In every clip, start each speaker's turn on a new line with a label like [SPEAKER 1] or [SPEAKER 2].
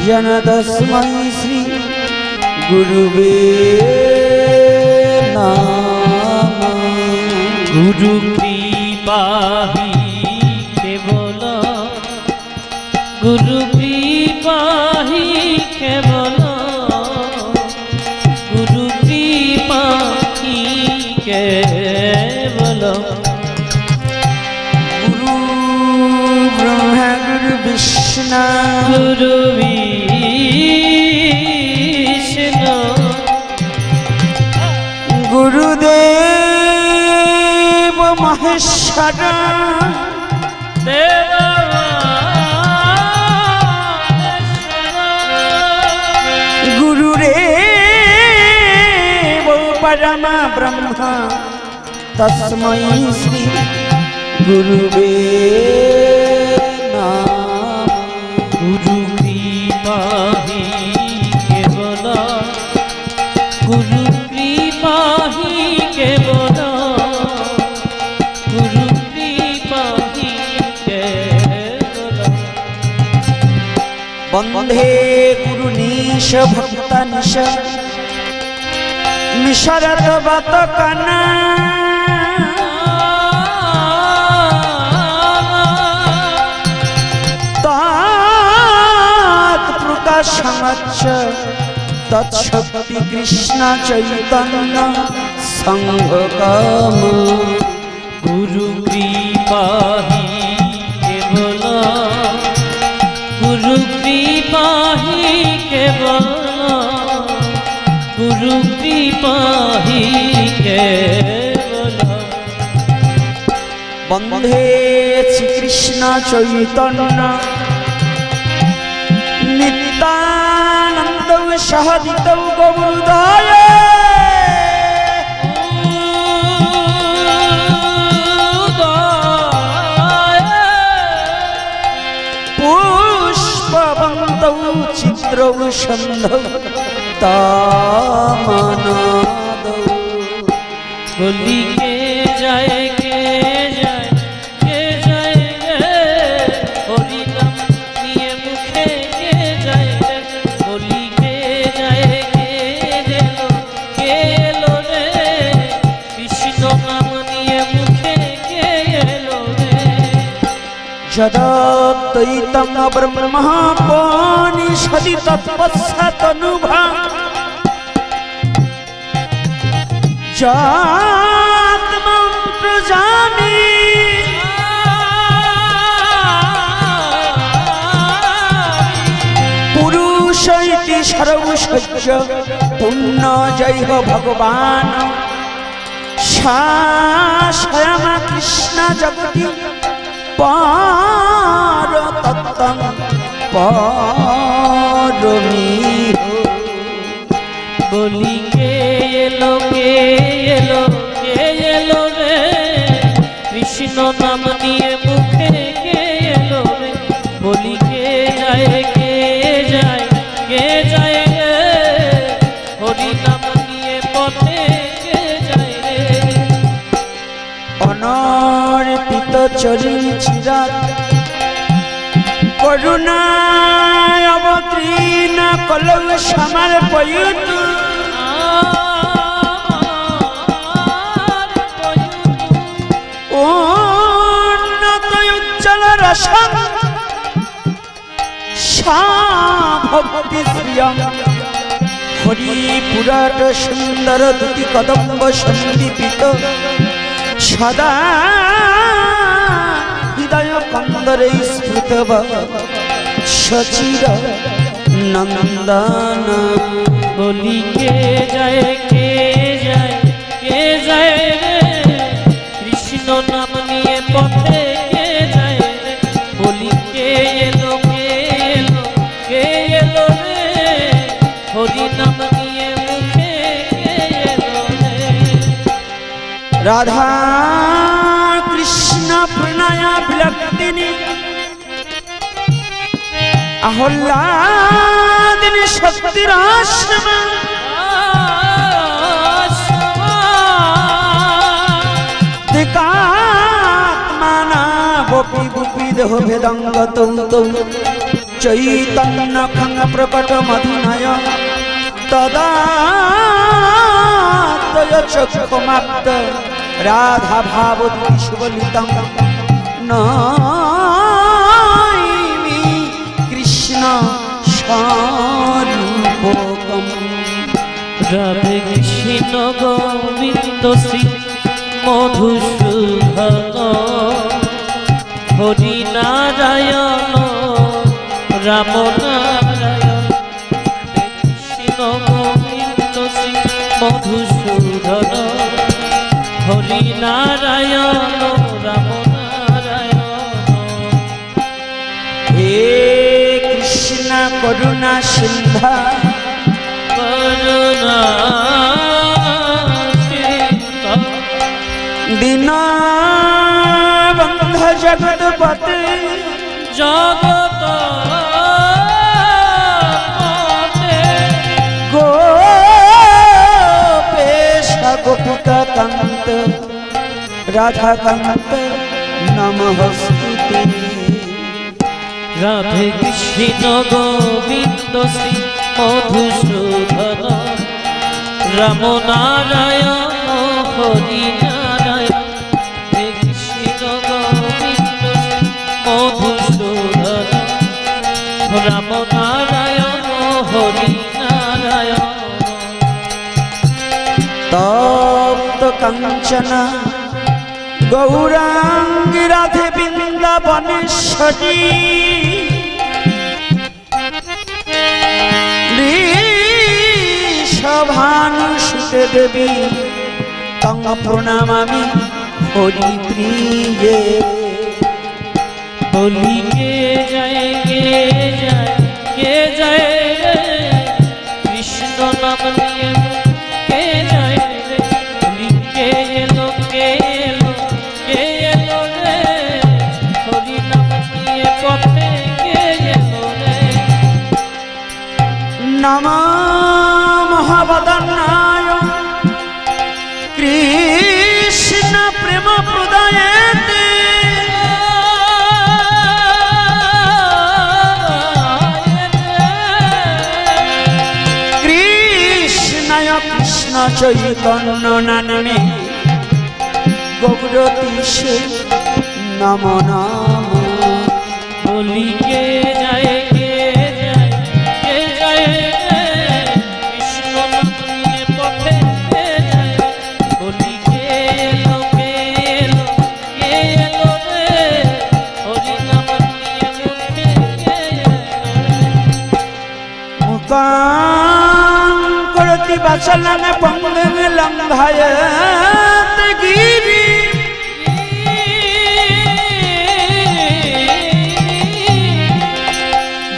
[SPEAKER 1] जन तस्मै श्री गुरुवे नमः।
[SPEAKER 2] गुरु कृपा ही केवल, गुरु कृपा ही केवल, गुरु कृपा ही केवल।
[SPEAKER 1] गुरु ब्रह्मा गुरु विष्णु
[SPEAKER 2] गुरु विष्णु
[SPEAKER 1] गुरुदेव महेश्वर
[SPEAKER 2] देव
[SPEAKER 1] गुरुरेव परम ब्रह्म तस्मै श्री गुरुवे नमः।
[SPEAKER 2] गुरु कृपा ही केवल, गुरु कृपा ही केवल, गुरु कृपा ही केवल।
[SPEAKER 1] वंदे गुरुनीश भक्तनिश मिशरत बत कना प्रकाशमच्च तत्शक्ति कृष्ण चैतन्य संघकम।
[SPEAKER 2] गुरु कृपा ही केवल, गुरु कृपा ही केवल, गुरु कृपा ही केवल।
[SPEAKER 1] वंदे श्री कृष्ण चैतन्य नित्यानंद सहदित गौरदाय पुष्पवन्तौ चित्रौ सन्धौ तामनादौ।
[SPEAKER 2] बोली के जाए के जाए के जाए हरि नाम निये मुखे के जाए। बोली के जाए के लो रे कृष्ण नाम निये मुखे के लो रे।
[SPEAKER 1] जदाद्वैतं ब्रह्मोपनिषदि तत्पश्चादनुभा जात्मं प्रजामि पुरुष इति सर्वसज्ज पुण्यजय भगवान् सा स्वयं कृष्ण जगति पारतत्त्वं पारमीहो।
[SPEAKER 2] बोली के लो रे कृष्ण नाम निये मुखे के लो रे। बोली के जाए हरि नाम निये पथे के जाए रे।
[SPEAKER 1] अनर्पित चरी चिराग करुणा अवतीर्ण कलौ समर्पयतु। उन्नतोज्ज्वल रसं सा भक्ति श्रियं हरिपुराट सुंदर दुति कदम्ब सन्दीपित सदा हृदय कंदरे स्मृतव सचिर नंदन।
[SPEAKER 2] बोली के जाए रे कृष्ण नाम निये पथे के जाए रे। बोली के लो रे हरि नाम निये मुखे के लो रे।
[SPEAKER 1] राधा कृष्ण प्रणय विलक्तिनी अहल्लादिनी शक्तिराश्रम दिकात्मना गोपी गोपी देह भेदंगतौ চৈতন্য খঙ্গ প্রকট মধুনয় তদা তয় চক্ষুমাপ্ত রাধা ভাবতি সুবলিতম নমি কৃষ্ণ স্বরূপকম।
[SPEAKER 2] রাধে কৃষ্ণ গোবিন্দ শ্রী মধুসূদন হরি নারায়ণ রাম নারায়ণ। কৃষ্ণ গোবিন্দ শ্রী মধুসূদন হরি নারায়ণ রাম নারায়ণ।
[SPEAKER 1] হে কৃষ্ণ করুণা সিন্ধা
[SPEAKER 2] করুণা
[SPEAKER 1] দীন বন্ধ জগৎপতে
[SPEAKER 2] জগত
[SPEAKER 1] গোপেশ গোপিকা কান্ত রাধা কান্ত নমস্তুতে।
[SPEAKER 2] রাধে কৃষ্ণ গোবিন্দ শ্রী মধুসূদন রাম নারায়ণ হরি নারায়ণ। রাধে কৃষ্ণ গোবিন্দ শ্রী মধুসূদন রাম নারায়ণ হরি নারায়ণ।
[SPEAKER 1] তপ্ত কাঞ্চন গৌরাঙ্গী রাধে বৃন্দাবনেশ্বরী ঋষভানুসুতে দেবী তং প্রণামামি হরি প্রিয়ে।
[SPEAKER 2] বলি কে জয় কে জয় কে জয় রে কৃষ্ণ নাম নিয়ে কে জয় রে। বলি কে এলো কে এলো কে এলো রে হরি নাম নিয়ে পথে কে এলো রে।
[SPEAKER 1] নমো মহাবদনায় কৃষ্ণ প্রেম প্রদায়েতে কৃষ্ণায় কৃষ্ণ চৈতন্য নামে গৌরতীশে নমো নমো।
[SPEAKER 2] বলি কে জয় কে জয় কে জয় রে কৃষ্ণ নাম নিয়ে পথে কে জয়। বলি কে এলো কে এলো কে এলো রে হরি নাম নিয়ে মুখে কে এলো রে।
[SPEAKER 1] মুকাং করতি বাচলং পঙ্গং লঙ্ঘয়ত গিরি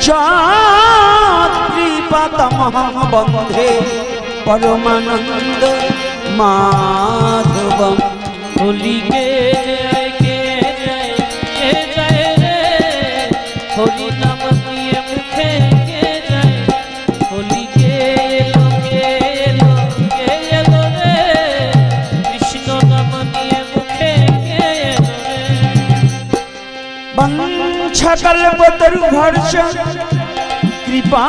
[SPEAKER 1] যৎ কৃপাতমহং বন্ধে পরমানন্দ মাধবম।
[SPEAKER 2] বলি কে জয় কে জয় কে জয় রে হরি নাম নিয়ে মুখে কে জয়। বলি কে এলো কে এলো কে এলো রে কৃষ্ণ নাম নিয়ে মুখে কে এলো রে।
[SPEAKER 1] বঞ্ছকল্পতরুভর্ষ কৃপা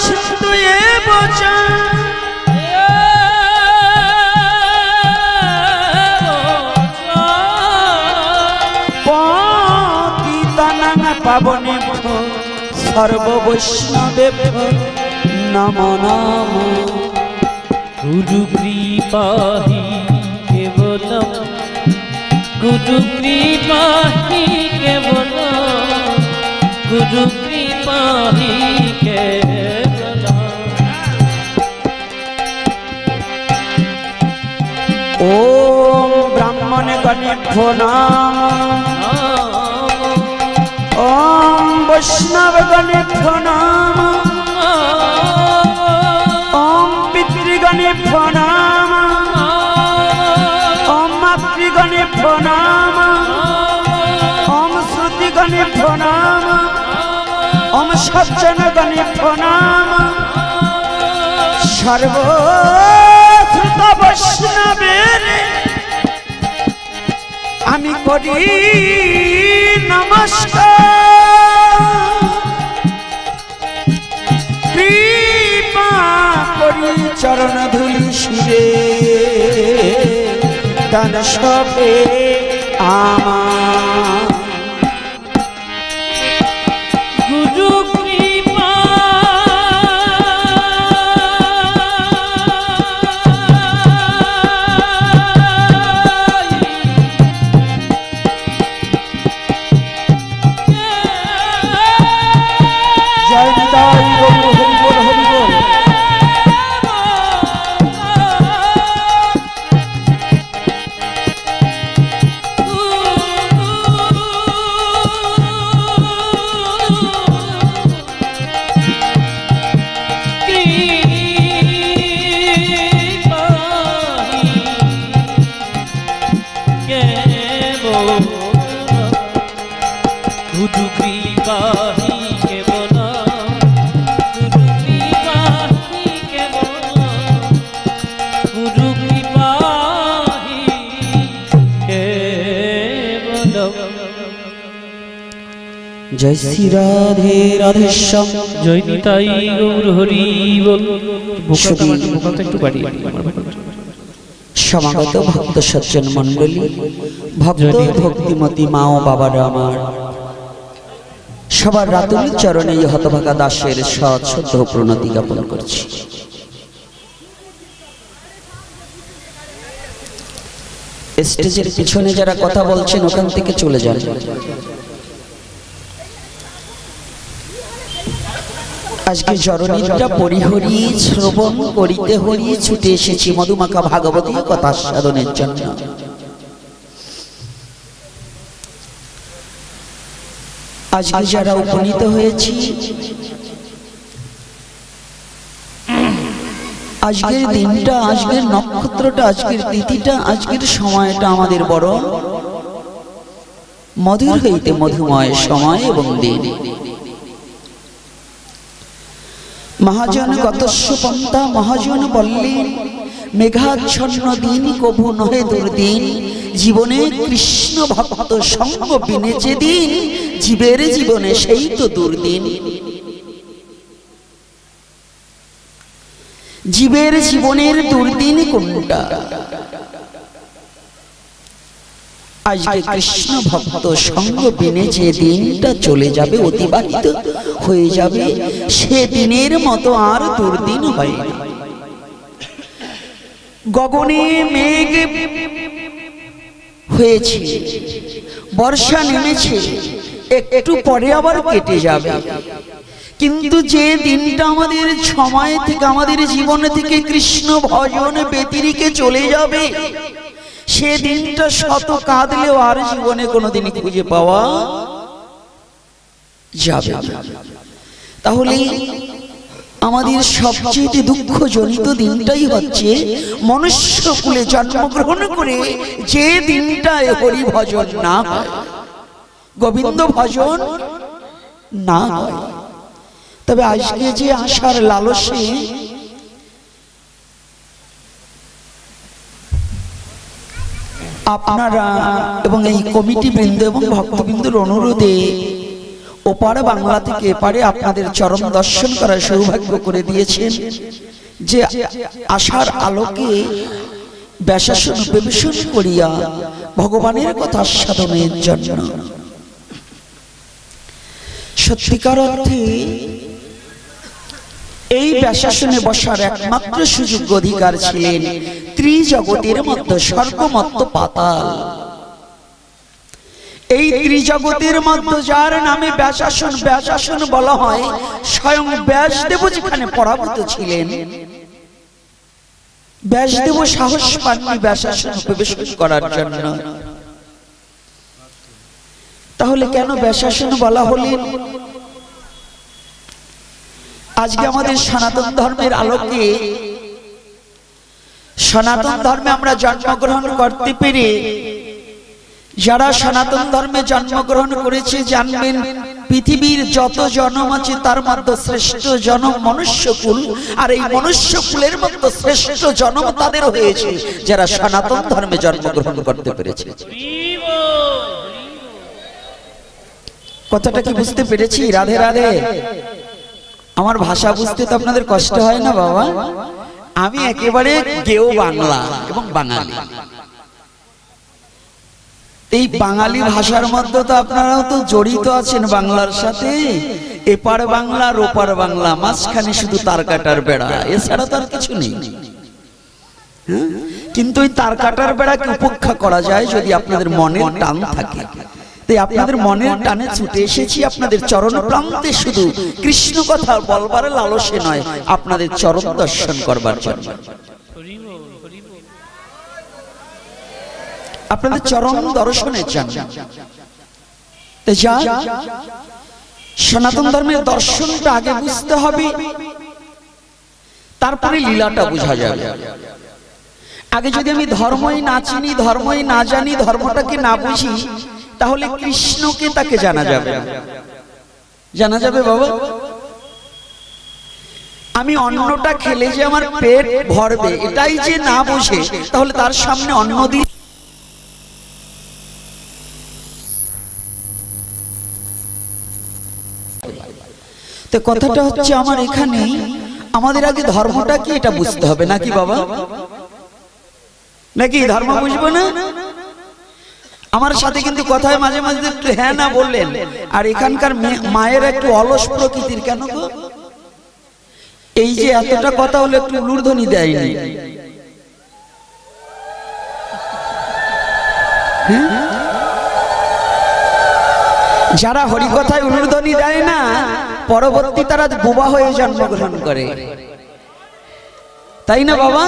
[SPEAKER 1] সিন্ধু এব চ পতিতানাং পাবনেভ্যো সর্ববৈষ্ণবেভ্যো নমো নমো।
[SPEAKER 2] গুরু কৃপা হি কেবলম গুরু কৃপা হি কেবলম গুরু কৃপা হি কেবলম।
[SPEAKER 1] ওম ব্রাহ্মণ গণেভ্যো নমঃ ওম বৈষ্ণব গণেভ্যো নমঃ ওম পিতৃগণেভ্যো নমঃ ওম মাতৃগণেভ্যো নমঃ ওম শ্রুতিগণেভ্যো নমঃ ওম সজ্জনগণেভ্যো নমঃ। সর্বশ্রুত বৈষ্ণবের আমি করি নমস্কার। চরণ ধুলি শিরে দান সবে আমার
[SPEAKER 2] গুরু কৃপা
[SPEAKER 1] জয় নিতাই গৌর হরি বল হরি বল।
[SPEAKER 2] গুরু কৃপাহি কেবল গুরু কৃপাহি কেবল গুরু কৃপাহি কেবল।
[SPEAKER 1] জয় শ্রী রাধে রাধে শ্যাম।
[SPEAKER 2] জয় নিতাই গৌর হরি বল। ভোকালটা একটু বাড়িয়ে
[SPEAKER 1] সমাগত ভক্ত সজ্জন মন্ডলী, ভক্ত ভক্তিমতী মা ও বাবারা আমার, সবার রাতুল চরণে হতভাগা দাসের সশ্রদ্ধ প্রণতি জ্ঞাপন করছি। স্টেজের পিছনে যারা কথা বলছেন ওখান থেকে চলে যান। আজকে জরনিদ্রা পরিহরি শ্রবণ করিতে হরি ছুটে এসেছি মধুমাখা ভাগবতী কথা সাধনের জন্য। আজকে যারা উপনীত হয়েছি, আজকের দিনটা, আজকের নক্ষত্রটা, আজকের তিথিটা, আজকের সময়টা আমাদের বড় মধুর হইতে মধুময় সময় এবং দিন। মহাজন গতস্য পন্থা মহাজন বললেন, মেঘাচ্ছন্ন দিন কভু নহে দুর্দিন, জীবনে কৃষ্ণ ভক্ত সঙ্গ বিনে যেদিন, জীবের জীবনে সেই তো দুর্দিন। জীবের জীবনের দুর্দিন কোনটা? আজকে কৃষ্ণ ভক্ত সঙ্গ বিনে যে দিনটা চলে যাবে, অতিবাহিত হয়ে যাবে, সে দিনের মতো আর দুর্দিন হয় না। গগনে মেঘ হয়েছে, বর্ষা নেমেছে, একটু পরে আবার কেটে যাবে, কিন্তু যে দিনটা আমাদের সময় থেকে, আমাদের জীবন থেকে কৃষ্ণ ভজন ব্যতিরিকে চলে যাবে, সে দিনটা শত কাঁদলেও আর জীবনে কোনোদিন খুঁজে পাওয়া যাবে না। তাহলে আমাদের সবচেয়ে দুঃখজনিত দিনটাই হচ্ছে মনুষ্য কুলে জন্মগ্রহণ করে যে দিনটায় হরি ভজন না হয়, গোবিন্দ ভজন না হয়। তবে আজকে যে আশার লালসে আপনারা এবং এই কমিটি বৃন্দ এবং ভক্তবৃন্দর অনুরোধে ওপার বাংলা থেকে এপারে আপনাদের চরম দর্শন করার সৌভাগ্য করে দিয়েছেন, যে আশার আলোকে ব্যাসাসন উপবেশন করিয়া ভগবানের কথা সাধনের জন্য। সত্যিকার অর্থে এই ব্যাসাসনে বসার একমাত্র সুযোগ অধিকার ছিলেন ত্রিজগতের মধ্যে স্বর্গমত্ত পাতাল। এই ত্রিজগতের মধ্যে যার নামে ব্যাসাসন, ব্যাসাসন বলা হয়, স্বয়ং ব্যাসদেব যেখানে পরাভূত ছিলেন, ব্যাসদেব সাহস পাননি ব্যাসাসন উপবেশন করার জন্য। তাহলে কেন ব্যাসাসন বলা হলেন? আজকে আমাদের সনাতন ধর্মের আলোকে, সনাতন ধর্মে আমরা জন্মগ্রহণ করতে পেরে, যারা সনাতন ধর্মে জন্মগ্রহণ করেছে জানবেন পৃথিবীর যত জনম আছে তার মধ্যে শ্রেষ্ঠ জনম মনুষ্যকুল, আর এই মনুষ্যকুলের মধ্যে শ্রেষ্ঠ জনম তাদের হয়েছে যারা সনাতন ধর্মে জন্মগ্রহণ করতে পেরেছে। কথাটা কি বুঝতে পেরেছি? রাধে রাধে। আমার ভাষা বুঝতে তো আপনাদের কষ্ট হয় না বাবা? আমি একেবারে গেও বাংলা এবং বাঙালি। এই বাঙালি ভাষার মধ্যে তো আপনারাও তো জড়িত আছেন বাংলার সাথে। এপার বাংলা আর ওপার বাংলা, মাঝখানে শুধু তার কাটার বেড়া, এছাড়া তো আর কিছু নেই। কিন্তু ওই তার কাটার বেড়াকে উপেক্ষা করা যায় যদি আপনাদের মনের টান থাকে। তাই আপনাদের মনের টানে ছুটে এসেছি আপনাদের চরণ প্রান্তে, শুধু কৃষ্ণ কথা বলবার লালসে নয়, আপনাদের চরণ দর্শন করবার জন্য, আপনাদের চরণ দর্শনের জন্য। সনাতন ধর্মের দর্শনটা আগে বুঝতে হবে, তারপরে লীলাটা বোঝা যাবে। আগে যদি আমি ধর্মই না চিনি, ধর্মই না জানি, ধর্মটাকে না বুঝি, তাহলে কৃষ্ণকে তাকে জানা যাবে। জানা যাবে বাবা? আমি অন্নটা খেলে যে আমার পেট ভরবে এটাই যে না বুঝে, তাহলে তার সামনে অন্ন দিলে তো কথাটা হচ্ছে আমার এখানে আমাদের আগে ধর্মটা কি এটা বুঝতে হবে নাকি বাবা? নাকি ধর্ম বুঝবো না? আমার সাথে কিন্তু কথায় মাঝে মাঝে একটু হ্যাঁ না বললেন। আর এখানকার মায়ের একটু অলস প্রকৃতির, কেন গো? এই যে এতটা কথা হলো একটু লূর্ধ্বনি দেয়নি। যারা হরিকথায় উলুধ্বনি দেয় না, পরবর্তী তারা বোবা হয়ে জন্মগ্রহণ করে, তাই না বাবা?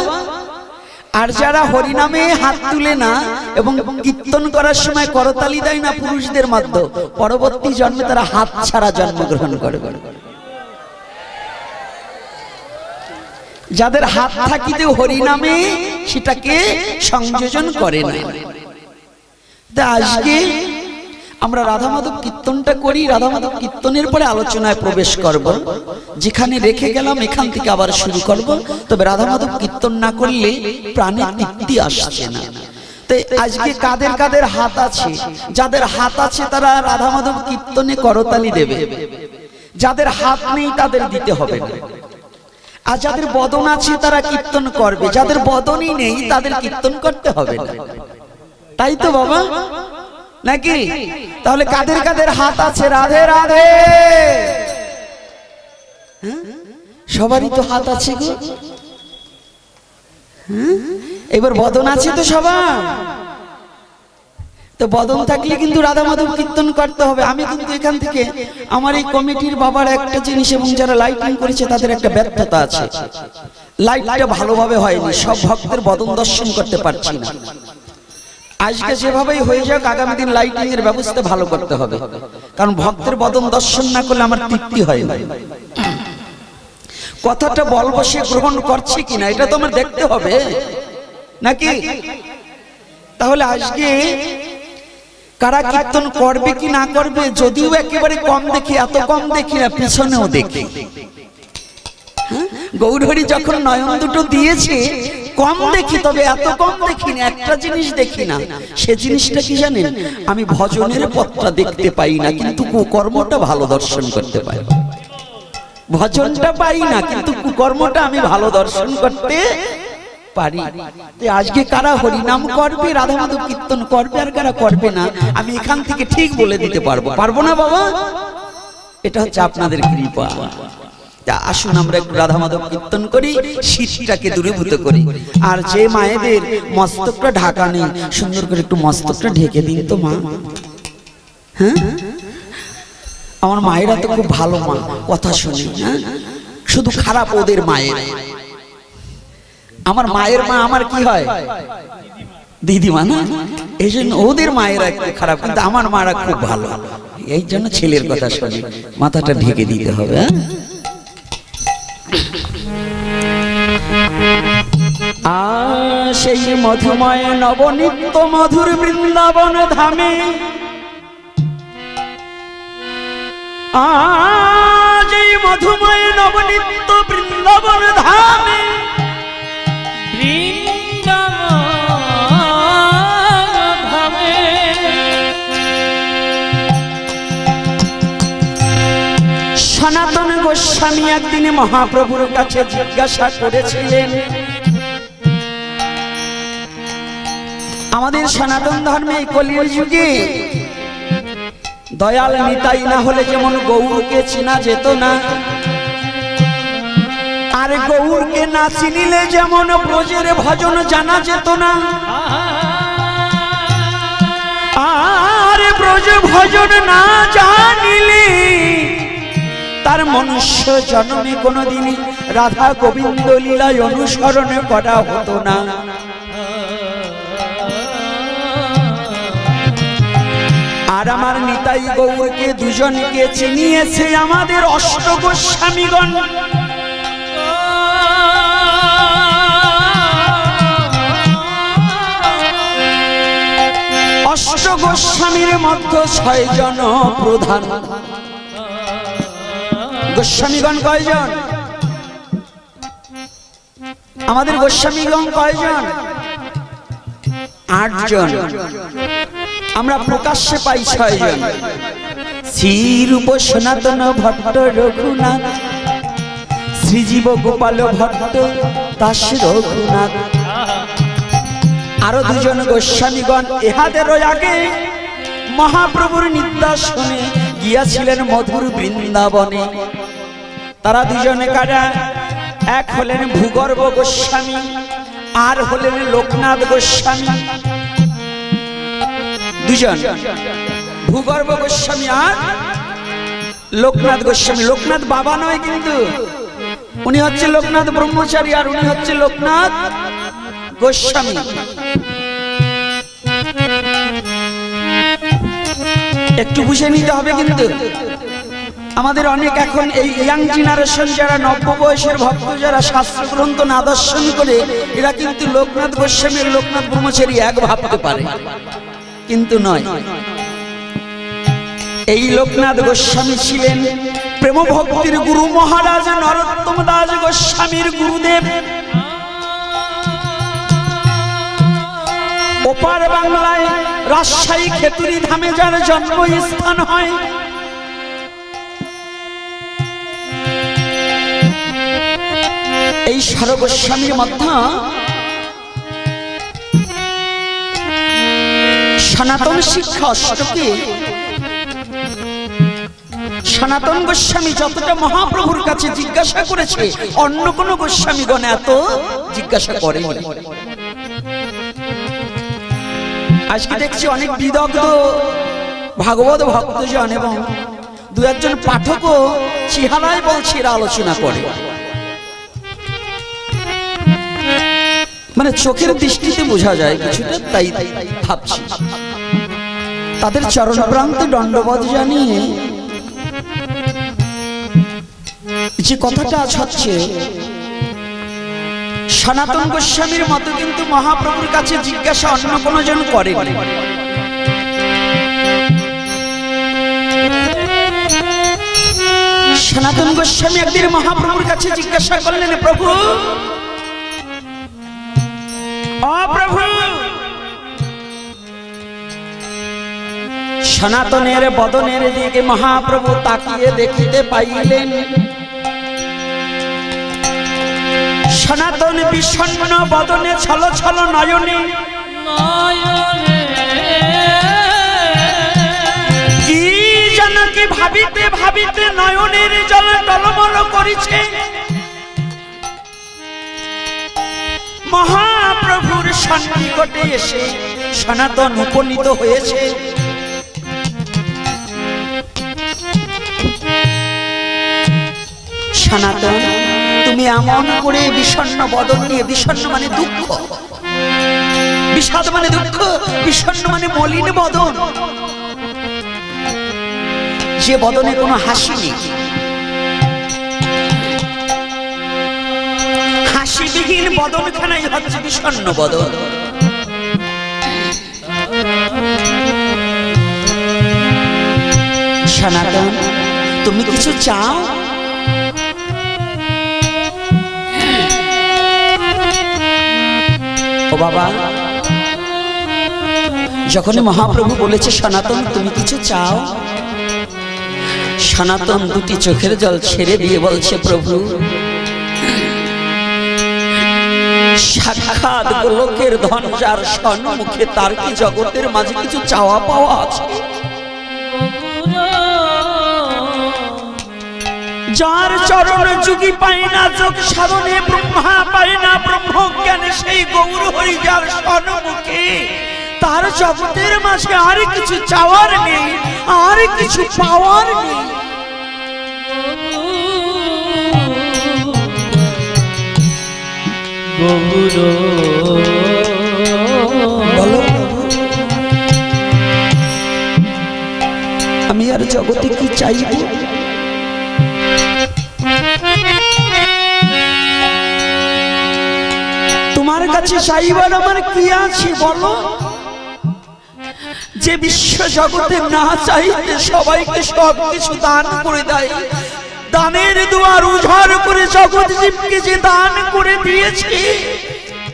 [SPEAKER 1] আর যারা হরিনামে হাত তুলে না এবং কীর্তন করার সময় করতালি দেয় না পুরুষদের মধ্যে, পরবর্তী জন্মে তারা হাত ছাড়া জন্মগ্রহণ করে। যাদের হাত থাকিতে হরিনামে সেটাকে সংযোজন করে না। আজকে আমরা রাধা মাধব কীর্তনটা করি, রাধা মাধব কীর্তনের পরে আলোচনায় প্রবেশ করব। যেখানে রেখে গেলাম এখান থেকে আবার শুরু করব। তবে রাধা মাধব কীর্তন না করলে প্রাণে তৃপ্তি আসছে না। তাই আজকে কাদের কাদের হাত আছে, যাদের হাত আছে তারা রাধা মাধব কীর্তনে করতালি দেবে, যাদের হাত নেই তাদের দিতে হবে না। আর যাদের বদন আছে তারা কীর্তন করবে, যাদের বদনই নেই তাদের কীর্তন করতে হবে না। তাই তো বাবা নাকি? তাহলে কাদের কাদের হাত আছে? রাধে রাধে। সবারই তো হাত আছে গো। এবার বদন আছে তো সবার। তো বদন থাকলে কিন্তু রাধা মাধব কীর্তন করতে হবে। আমি কিন্তু এখান থেকে আমার এই কমিটির বাবার একটা জিনিস, এবং যারা লাইটিং করেছে তাদের একটা ব্যর্থতা আছে, লাইটটা ভালোভাবে হয়নি, সব ভক্তের বদন দর্শন করতে পারছি না। আজকে যেভাবেই হয়ে যাক, আগামী দিন লাইটিং এর ব্যবস্থা ভালো করতে হবে, কারণ ভক্তের বদন দর্শন না করলে আমার তৃপ্তি হয় না। কথাটা বলবো সে গ্রহণ করছে কিনা এটা তো আমার দেখতে হবে নাকি? তাহলে আজকে কারা কীর্তন করবে কি না করবে, যদিও একেবারে কম দেখি, এত কম দেখি না, পিছনেও দেখি। গৌরহরি যখন নয়ন দুটো দিয়েছে কম দেখি, তবে এত কম দেখি না। একটা জিনিস দেখি না, সে জিনিসটা কি জানেন? আমি ভজনের পথটা দেখতে পাই না, কিন্তু কুকর্মটা ভালো দর্শন করতে পাই। ভজনটা পাই না, কিন্তু কুকর্মটা আমি ভালো দর্শন করতে পারি। আজকে কারা হরিনাম করবে, রাধা মাধব কীর্তন করবে, আর কারা করবে না, আমি এখান থেকে ঠিক বলে দিতে পারবো। পারবো না বাবা? এটা হচ্ছে আপনাদের কৃপা। আসুন আমরা একটু রাধা মাধব কীর্তন করি, শীতটাকে দূরীভূত করি। আর যে মায়েদের মস্তকটা ঢাকা নেই, সুন্দর করে একটু মস্তকটা ঢেকে দিন তো মা। হ্যাঁ, আমার মায়েরা তো খুব ভালো মা, কথা শুনি। হ্যাঁ, শুধু খারাপ ওদের মায়ের। আমার মায়ের মা আমার কি হয়? দিদিমা না? এই জন্য ওদের মায়েরা একটু খারাপ, কিন্তু আমার মারা খুব ভালো। এই জন্য ছেলের কথা শুনি, মাথাটা ঢেকে দিতে হবে। সেই মধুময় নবনিত্য মধুর বৃন্দাবন ধামে, আজ এই মধুময় নবনিত্য বৃন্দাবন ধামে, সনাতন গোস্বামী একদিন মহাপ্রভুর কাছে জিজ্ঞাসা করেছিলেন, আমাদের সনাতন ধর্মে কলির যুগে দয়াল নিতাই না হলে যেমন গৌরকে চেনা যেত না, আর গৌরকে না চিনিলে যেমন ব্রজের ভজন জানা যেত না, আর ব্রজ ভজন না জানিলে তার মনুষ্য জন্মে কোনদিনই রাধা গোবিন্দ লীলায় অনুসরণ করা হতো না। আর আমার নিতাই গৌরকে দুজনকে চিনিয়েছে আমাদের অষ্ট গোস্বামীগণ। অষ্ট গোস্বামীর মধ্যে 6 জন প্রধান। গোস্বামীগণ কয়জন? আমাদের গোস্বামীগণ কয়জন? 8 জন। আমরা প্রকাশ্যে পাই 6 জন। শ্রীরূপ সনাতন ভট্ট রঘুনাথ, শ্রীজীব গোপাল ভট্ট দাস রঘুনাথ। আরো 2 জন গোস্বামীগণ ইহাদেরও আগে মহাপ্রভুর নির্দেশনে গিয়াছিলেন মধুর বৃন্দাবনে। তারা 2 জনে কারা? এক হলেন ভূগর্ভ গোস্বামী, আর হলেন লোকনাথ গোস্বামী। 2 জন, ভূগর্ভ গোস্বামী আর লোকনাথ গোস্বামী। লোকনাথ বাবা নয় কিন্তু, উনি হচ্ছে লোকনাথ ব্রহ্মচারী, আর উনি হচ্ছে লোকনাথ গোস্বামী। একটু বুঝে নিতে হবে কিন্তু। আমাদের অনেক এখন এই ইয়াং জেনারেশন যারা নব্য বয়সের ভক্ত, যারা শাস্ত্র গ্রন্থ না দর্শন করে, এরা কিন্তু লোকনাথ গোস্বামীর লোকনাথ ব্রহ্মচারী এক ভাবতে পারে, কিন্তু নয়। এই লোকনাথ গোস্বামী ছিলেন প্রেম ভক্তির গুরু মহারাজ নরোত্তম দাস গোস্বামীর গুরুদেব। ওপার বাংলায় রাজশাহী খেতুরি ধামে যার জন্মস্থান হয়, এই সার গোস্বামীর মধ্যে সনাতন শিক্ষা অষ্টকে সনাতন গোস্বামী যতটা মহাপ্রভুর কাছে জিজ্ঞাসা করেছে, অন্য কোন গোস্বামীগণ এত জিজ্ঞাসা করেনি। আজকে দেখছি অনেক বিদগ্ধ ভাগবত ভক্তজন এবং 2-1 জন পাঠকও চেহারায় বলছে এরা আলোচনা করে, মানে চোখের দৃষ্টিতে বোঝা যায় কিছুটা, তাই ভাবছি। তাদের চরণ প্রান্তে দণ্ডবোধ জানিয়ে যে কথাটা আজ হচ্ছে, সনাতন গোস্বামীর মতো কিন্তু মহাপ্রভুর কাছে জিজ্ঞাসা অন্য কোন জন করে। সনাতন গোস্বামী একদিন মহাপ্রভুর কাছে জিজ্ঞাসা করলেন, প্রভু, ও প্রভু, সনাতনের বদনের দিকে মহাপ্রভু তাকিয়ে দেখিতে পাইলেন। সনাতন বিষণ্ণ বদনে ছল ছল নয়নে কি যেন কি ভাবিতে ভাবিতে নয়নের জল টলমল করিছে। মহাপ্রভুর সন্নিকটে এসে সনাতন উপনীত হয়েছে। সনাতন, তুমি এমন করে বিষণ্ণ বদন নিয়ে, বিষণ্ণ মানে দুঃখ, বিষাদ মানে দুঃখ, বিষণ্ণ মানে মলিন বদন, যে বদনে কোনো হাসি নেই, হাসিবিহীন বদনখানাই হচ্ছে বিষণ্ণ বদন। সনাতন, তুমি কিছু চাও? ও বাবা, যখন মহাপ্রভু বলেছে সনাতন তুমি কিছু চাও, সনাতন দুটি চোখের জল ছেড়ে দিয়ে বলছে, প্রভু সাক্ষাৎ গোলকের ধন যার সম্মুখে, তার কি জগতের মাঝে কিছু চাওয়া পাওয়া আছে? যার চরণ যুগী পায় না যোগ সাধনে, ব্রহ্মা পায় না ব্রহ্ম জ্ঞানে, সেই গৌর হরি যার সম্মুখে, তার জগতের মাঝে আর কিছু চাওয়ার নেই, আর কিছু পাওয়ার নেই। আমি আর জগতে কি চাইব? তোমার কাছে চাইবার আমার কি আছে বলো? যে বিশ্ব জগতে না চাইতে সবাইকে সবকিছু দান করে দেয়, দানের দুয়ার উজাড় করে জগৎ জীবকে যে দান করে দিয়েছে,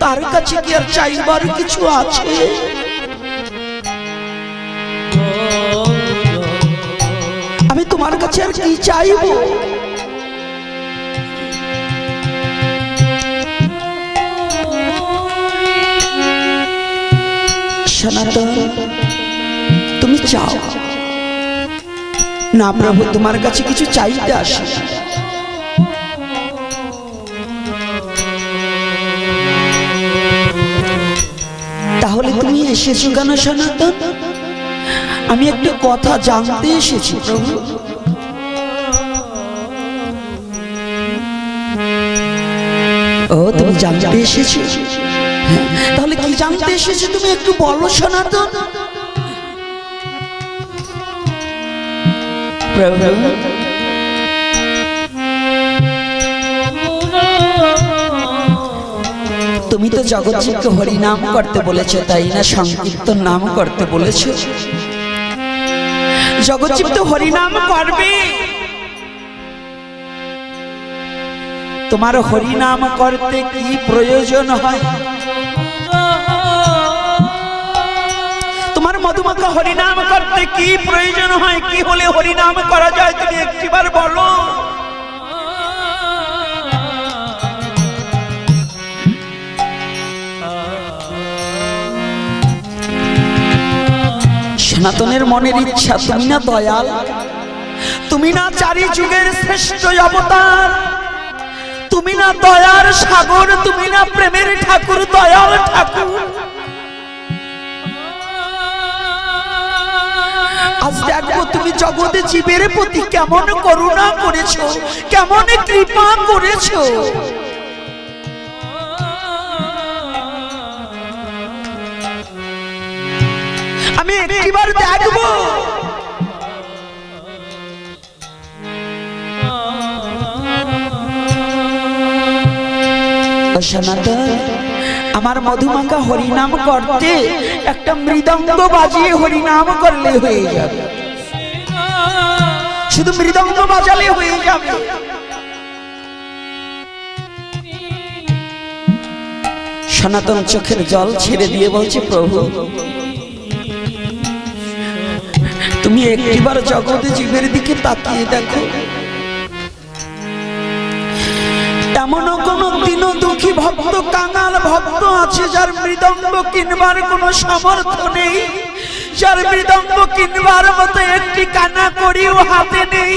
[SPEAKER 1] তার কাছে কি আর চাইবার কিছু আছে? আমি তোমার কাছে আর কি চাইব? সনাতন তুমি চাও না? প্রভু তোমার কাছে কিছু চাইতে আসে। তাহলে তুমি এসেছো কেন সনাতন? আমি একটা কথা জানতে এসেছি প্রভু। ও তুমি জানতে এসেছো? তাহলে কি জানতে এসেছো তুমি একটু বলো সনাতন। তুমি তো জগৎজীবকে হরিনাম করতে বলেছো, তাই না? সংকীর্তন নাম করতে বলেছো। জগৎজীব তো হরিনাম করবে। তোমার হরিনাম করতে কি প্রয়োজন হয়? তোমার মধুমাখা হরিনাম করতে কি প্রয়োজন হয়? কি হলে হরিনাম করা যায় তুমি একটিবার বলো। সনাতনের মনের ইচ্ছা, তুমি না দয়াল, তুমি না চারি যুগের শ্রেষ্ঠ অবতার, তুমি না দয়ার সাগর, তুমি না প্রেমের ঠাকুর, দয়াল ঠাকুর। আজ দেখো তুমি জগতে জীবের প্রতি কেমন করুণা করেছো, কেমন কৃপা করেছো। আমি একবার দেখবো। সনাতন আমার মধুমাখা হরিনাম করতে একটা মৃদঙ্গ বাজিয়ে হরিনাম করলে হয়ে যাবে, শুধু মৃদঙ্গ বাজালে হয়ে যাবে। সনাতন চোখের জল ছেড়ে দিয়ে বলছে, প্রভু তুমি একটিবার জগতে জীবের দিকে তাকিয়ে দেখো। এমন কোন দিন দুঃখী ভক্ত, কাঙাল ভক্ত আছে যার মৃদঙ্গ কিনবার কোনো সামর্থ্য নেই, যার মৃদঙ্গ কিনবার মতো একটি কানা করিও হাতে নেই,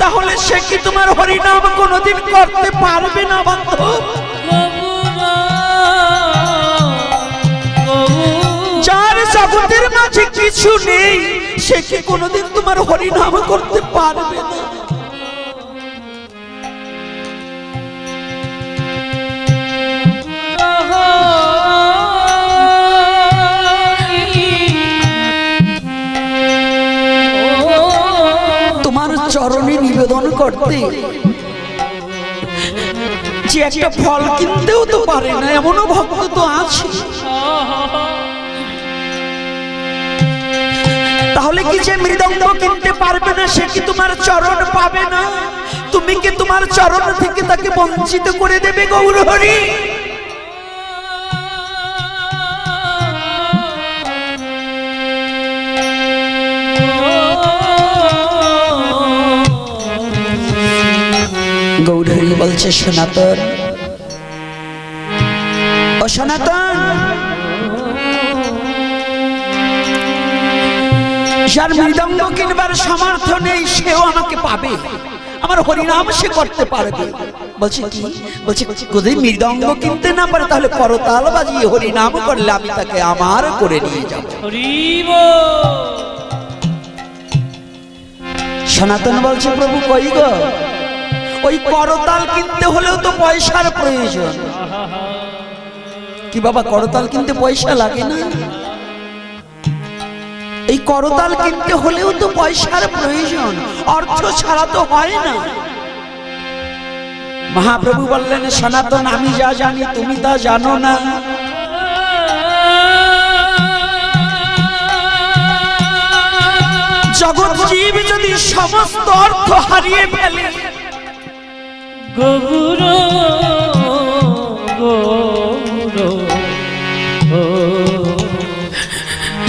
[SPEAKER 1] তাহলে সে কি তোমার হরিনাম কোনোদিন করতে পারবে না বান্ধব? যার জগতের মাঝে কিছু নেই, সে কি কোনোদিন তোমার হরিনাম করতে পারবে না? তোমার চরণে নিবেদন করতে যে একটা ফল কিনতেও তো পারে না, এমনও ভক্ত তো আছে। তাহলে কি যে মৃদঙ্গ কিনতে পারবে না সে কি তোমার চরণ পাবে না? তুমি কি তোমার চরণ থেকে তাকে বঞ্চিত করে দেবে গৌর হরি? গৌরহরি বলছে, সনাতন, ও সনাতন, যার মৃদঙ্গ কিনবার সামর্থ্য নেই সেও আমাকে পাবে, আমার হরিনাম সে করতে পারবে। বলছে কি? বলছে যদি মৃদঙ্গ কিনতে না পারে তাহলে করতাল বাজিয়ে হরিনাম করলে আমি তাকে আমার করে নিয়ে যাব। সনাতন বলছে, প্রভু কই গো, ওই করতাল কিনতে হলেও তো পয়সার প্রয়োজন। কি বাবা, করতাল কিনতে পয়সা লাগে না? এই করতাল কিনতে হলেও তো পয়সার প্রয়োজন, অর্থ ছাড়া তো হয় না। মহাপ্রভু বললেন, সনাতন, আমি যা জানি তুমি তা জানো না। জগৎ জীব যদি সমস্ত অর্থ হারিয়ে ফেলে,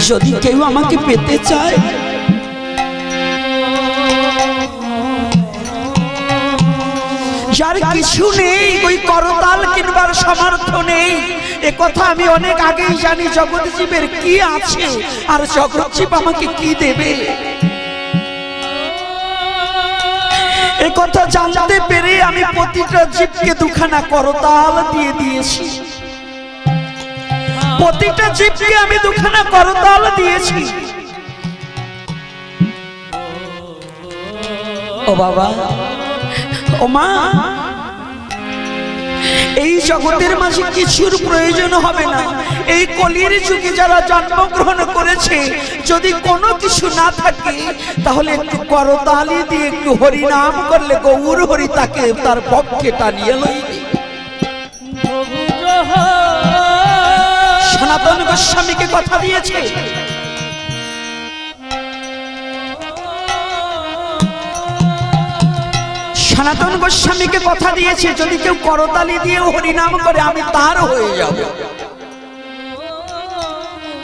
[SPEAKER 1] যদি কেউ আমাকে পেতে চায়, যার কিছু নেই, ওই করতাল কিনবার সামর্থ্য নেই, এ কথা আমি অনেক আগেই জানি। জগৎ জীবের কি আছে আর জগৎ জীব আমাকে কি দেবে, এ কথা জানতে পেরে আমি প্রতিটা জীবকে দুখানা করতাল দিয়ে দিয়েছি। প্রতিটা জীবকে আমি দুখানা করতাল দিয়েছি। ও বাবা, ও মা, এই জগতের মাঝে কিছুর প্রয়োজন হবে না। এই কলির যুগে যারা জন্মগ্রহণ করেছে, যদি কোনো কিছু না থাকে তাহলে একটু করতালি দিয়ে একটু হরিনাম করলে গৌর হরি তাকে তার পক্ষে টানিয়ে লইবে। সনাতন গোস্বামীকে কথা দিয়েছে, সনাতন গোস্বামীকে কথা দিয়েছে, যদি কেউ করতালি দিয়ে হরিনাম করে আমি তার হয়ে যাব।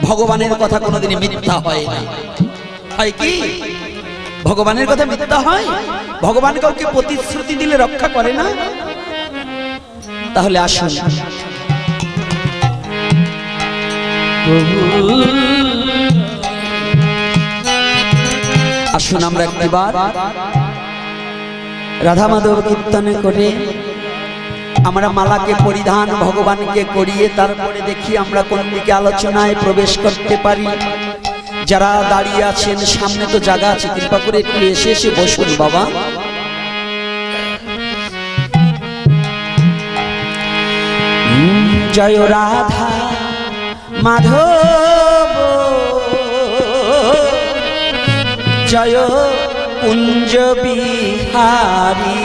[SPEAKER 1] ভগবানের কথা কোনোদিনই মিথ্যা হয় না। হয় কি? ভগবানের কথা মিথ্যা হয়? ভগবান কাউকে প্রতিশ্রুতি দিলে রক্ষা করে না। তাহলে আসুন, আসুন আমরা একবার রাধা মাধব কীর্তনে করে আমরা মালাকে পরিধান ভগবানকে করিয়ে তারপরে দেখি আমরা কোন দিকে আলোচনায় প্রবেশ করতে পারি। যারা দাঁড়িয়ে আছেন সামনে তো জায়গা আছে, কৃপা করে একটু এসে এসে বসুন বাবা। জয় রাধা মাধব, জয় কুঞ্জ বিহারী,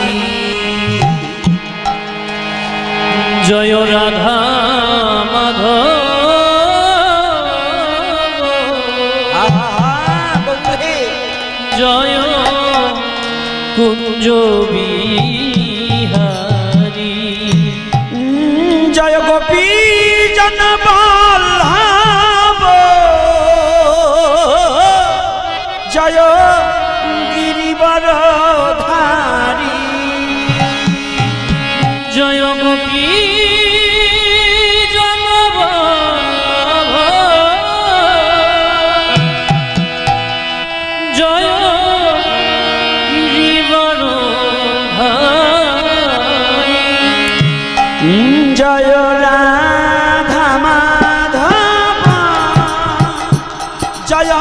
[SPEAKER 2] জয় রাধা মাধব, জয় কুঞ্জ বিহারী,
[SPEAKER 1] জয় গোপী জন বল্লভ, জয় গিরিবরধারী,
[SPEAKER 2] জয় গোপী জন বল্লভ, জয় গিরিবরধারী,
[SPEAKER 1] জয় রাধা মাধব, জয়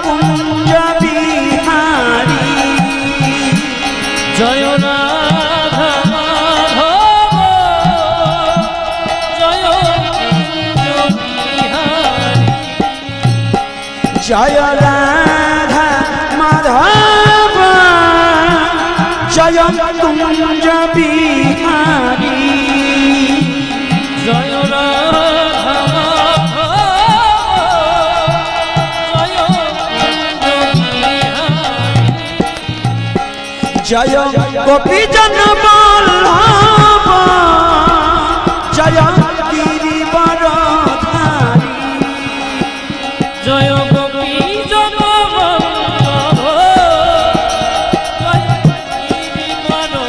[SPEAKER 1] কুঞ্জ বিহারী,
[SPEAKER 2] জয় রাধা মাধব, জয় কুঞ্জ বিহারী,
[SPEAKER 1] জয় রাধা মাধব, জয় কুঞ্জ বিহারী,
[SPEAKER 2] জয় রাধা মাধব, জয় কুঞ্জ বিহারী,
[SPEAKER 1] জয় গোপী জন বল্লভ, জয় গিরিবরধারী,
[SPEAKER 2] জয় গোপী জন বল্লভ, জয় গিরিবরধারী,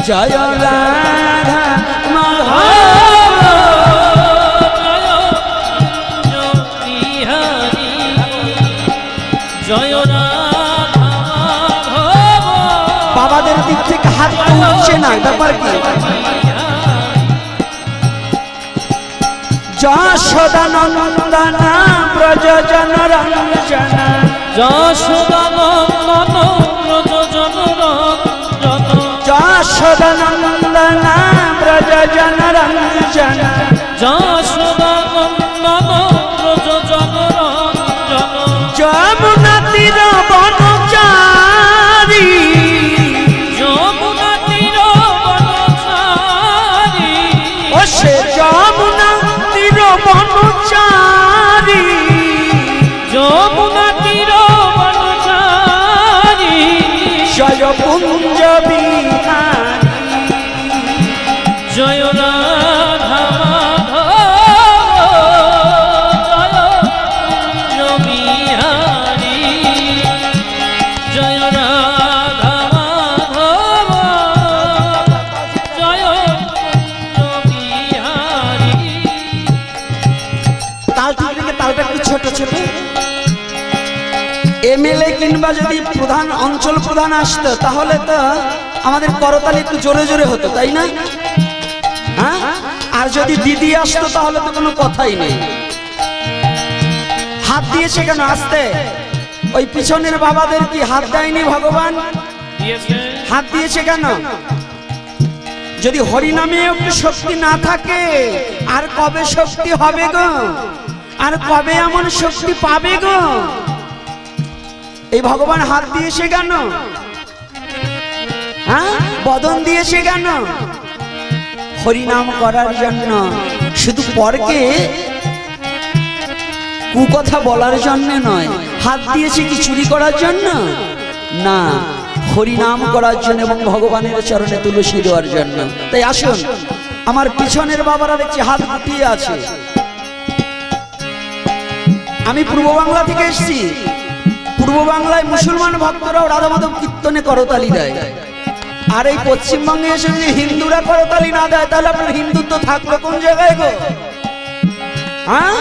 [SPEAKER 1] জয় রাধা মাধব
[SPEAKER 2] জয় রাধা
[SPEAKER 1] বাবাদের দিক থেকে হাত তুলছে না, ব্যাপার কি? যশোদানন্দনা ব্রজ জন রঞ্জন
[SPEAKER 2] যশোদানন্দন ব্রজ জন রঞ্জন
[SPEAKER 1] যশোদানন্দনা ব্রজ জন রঞ্জন
[SPEAKER 2] যশোদানন্দন ব্রজ জন রঞ্জন
[SPEAKER 1] যমুনা তীর বনচারী
[SPEAKER 2] যমুনা তীর বনচারী
[SPEAKER 1] ও সে যমুনা তীর বনচারী
[SPEAKER 2] যমুনা তীর বনচারী
[SPEAKER 1] জয় কুঞ্জ বিহারী
[SPEAKER 2] জয় রাধা মাধব জয় কুঞ্জ বিহারী জয় রাধা মাধব জয় কুঞ্জ বিহারী।
[SPEAKER 1] তাল ঠিক রেখে তালটা একটু ছোট ছোট। এমএলএ কিংবা যদি প্রধান অঞ্চল প্রধান আসতো তাহলে তো আমাদের করতালি একটু জোরে জোরে হতো, তাই না? হ্যাঁ, আর যদি দিদি আসতো তাহলে তো কোনো কথাই নেই। হাত দিয়েছে কেন আসতে? ওই পিছনের বাবাদের কি হাত দেয়নি ভগবান? হাত দিয়েছে কেন? যদি হরিনামে একটু শক্তি না থাকে আর কবে শক্তি হবে গো? আর কবে এমন শক্তি পাবে গো? এই ভগবান হাত দিয়েছে কেন? হ্যাঁ, বদন দিয়েছে কেন? হরিনাম করার জন্য, শুধু পরকে কুকথা বলার জন্য নয়। হাত দিয়েছে কি চুরি করার জন্য? না, হরিনাম করার জন্য এবং ভগবানের চরণে তুলসী দেওয়ার জন্য। তাই আসুন, আমার পিছনের বাবারা দেখছি হাত গুটিয়ে আছে। আমি পূর্ব বাংলা থেকে এসেছি। পূর্ব বাংলায় মুসলমান ভক্তরাও রাধা মাধব কীর্তনে করতালি দেয়, আর এই পশ্চিমবঙ্গে এসে যদি হিন্দুরা করতালি না দেয় তাহলে আপনার হিন্দুত্ব থাকলো কোন জায়গায় গো? হ্যাঁ,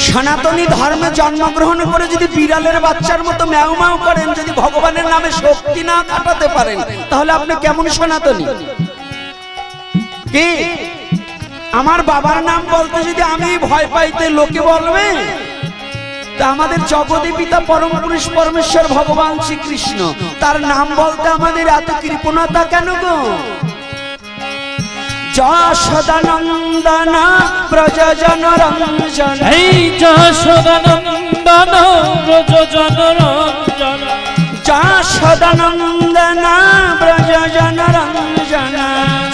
[SPEAKER 1] সনাতনী ধর্মে জন্মগ্রহণ করে যদি বিড়ালের বাচ্চার মতো ম্যাও ম্যাও করেন, যদি ভগবানের নামে শক্তি না কাটাতে পারেন তাহলে আপনি কেমন সনাতনী? কি আমার বাবার নাম বলতে যদি আমি ভয় পাইতে লোকে বলবে, তা আমাদের জগদী পিতা পরম পুরুষ পরমেশ্বর ভগবান শ্রীকৃষ্ণ, তার নাম বলতে আমাদের এত কৃপণতা কেন গো? যশোদানন্দন ব্রজ জন রঞ্জন
[SPEAKER 2] এই যশোদানন্দন ব্রজ জন রঞ্জন
[SPEAKER 1] যশোদানন্দন ব্রজ জন রঞ্জন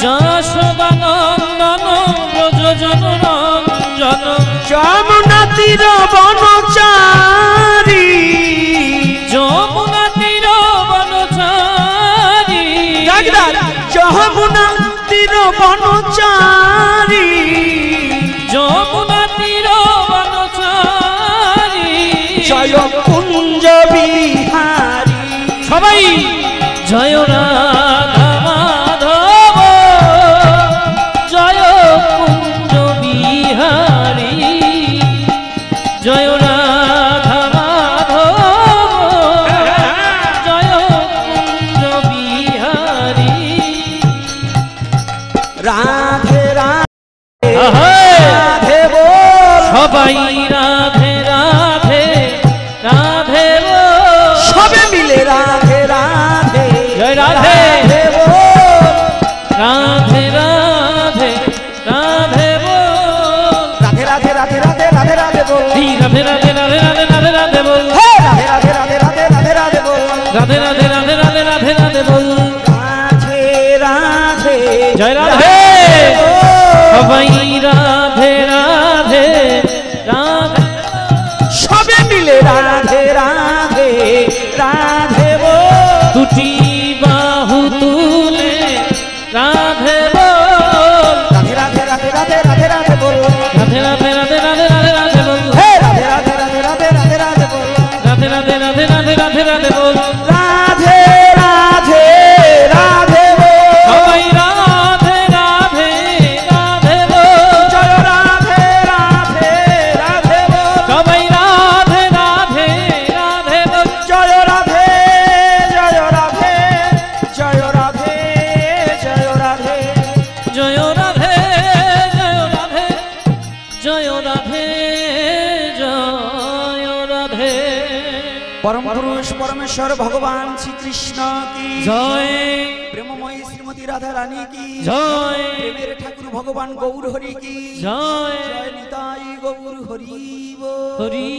[SPEAKER 2] যশোদানন্দন ব্রজ জন রঞ্জন
[SPEAKER 1] যমুনা তীর বনচারী
[SPEAKER 2] যমুনা তীর বনচারী
[SPEAKER 1] যমুনা তীর বনচারী
[SPEAKER 2] যমুনা তীর বনচারী
[SPEAKER 1] জয় কুঞ্জ বিহারী।
[SPEAKER 2] সবাই জয় রাধা মাধব জয় কুঞ্জ বিহারী জয় রাধা মাধব জয় কুঞ্জ বিহারী।
[SPEAKER 1] রাধে রাধে
[SPEAKER 2] রাধে
[SPEAKER 1] বল,
[SPEAKER 2] সবাই রাধে রাধে রাধে বল,
[SPEAKER 1] সবে মিলে রাধে রাধে
[SPEAKER 2] জয় রাধে
[SPEAKER 1] বল,
[SPEAKER 2] রাধে রাধে রাধে বল,
[SPEAKER 1] রাধে রাধে রাধে রাধে রাধে রাধে বল,
[SPEAKER 2] রাধে রাধে রাধে রাধে রাধে রাধে বল,
[SPEAKER 1] হে রাধে রাধে রাধে রাধে রাধে রাধে বল,
[SPEAKER 2] রাধে রাধে রাধে রাধে রাধে রাধে বল,
[SPEAKER 1] রাধে রাধে
[SPEAKER 2] জয় রাধে সবাই রাধে রাধে রাধে
[SPEAKER 1] সবে মিলে রাধে রাধে রাধে বল,
[SPEAKER 2] দুটি বাহু তুলে রাধে বল,
[SPEAKER 1] রাধে রাধে রাধে রাধে রাধে রাধে বল,
[SPEAKER 2] রাধে রাধে রাধে রাধে রাধে রাধে বল,
[SPEAKER 1] হে রাধে রাধে রাধে রাধে রাধে রাধে বল,
[SPEAKER 2] রাধে রাধে রাধে রাধে রাধে রাধে বল,
[SPEAKER 1] রাধে রাধে রাধে পুরুষ পরমেশ্বর ভগবান শ্রীকৃষ্ণ কি
[SPEAKER 2] জয়
[SPEAKER 1] প্রেমময়ী শ্রীমতী রাধা রানী কি
[SPEAKER 2] জয়
[SPEAKER 1] প্রেমের ঠাকুর ভগবান গৌর হরি কি
[SPEAKER 2] জয়
[SPEAKER 1] জয় নিতাই গৌর হরি বল।
[SPEAKER 2] হরি